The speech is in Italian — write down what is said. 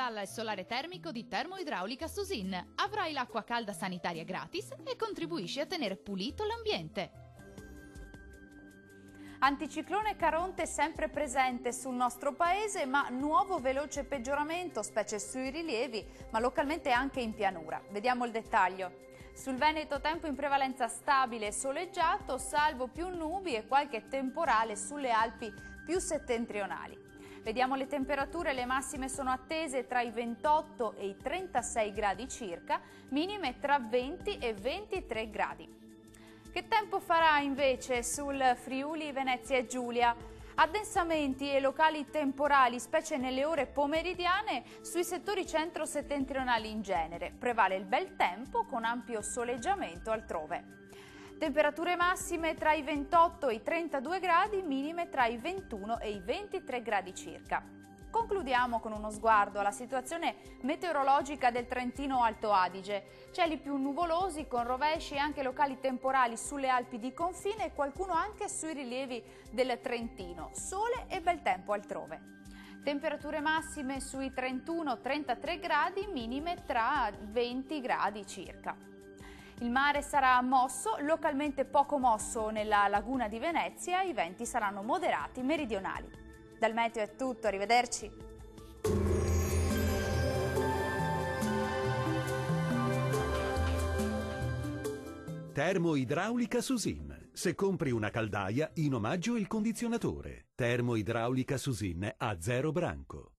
installa il solare termico di Termoidraulica Susin. Avrai l'acqua calda sanitaria gratis e contribuisci a tenere pulito l'ambiente. Anticiclone Caronte sempre presente sul nostro paese, ma nuovo veloce peggioramento, specie sui rilievi, ma localmente anche in pianura. Vediamo il dettaglio. Sul Veneto tempo in prevalenza stabile e soleggiato, salvo più nubi e qualche temporale sulle Alpi più settentrionali. Vediamo le temperature, le massime sono attese tra i 28 e i 36 gradi circa, minime tra 20 e 23 gradi. Che tempo farà invece sul Friuli, Venezia e Giulia? Addensamenti e locali temporali, specie nelle ore pomeridiane, sui settori centro-settentrionali in genere. Prevale il bel tempo con ampio soleggiamento altrove. Temperature massime tra i 28 e i 32 gradi, minime tra i 21 e i 23 gradi circa. Concludiamo con uno sguardo alla situazione meteorologica del Trentino Alto Adige. Cieli più nuvolosi con rovesci e anche locali temporali sulle Alpi di confine e qualcuno anche sui rilievi del Trentino. Sole e bel tempo altrove. Temperature massime sui 31-33 gradi, minime tra 20 gradi circa. Il mare sarà mosso, localmente poco mosso nella laguna di Venezia, i venti saranno moderati meridionali. Dal meteo è tutto, arrivederci. Termoidraulica Susin. Se compri una caldaia, in omaggio il condizionatore. Termoidraulica Susin a 0 branco.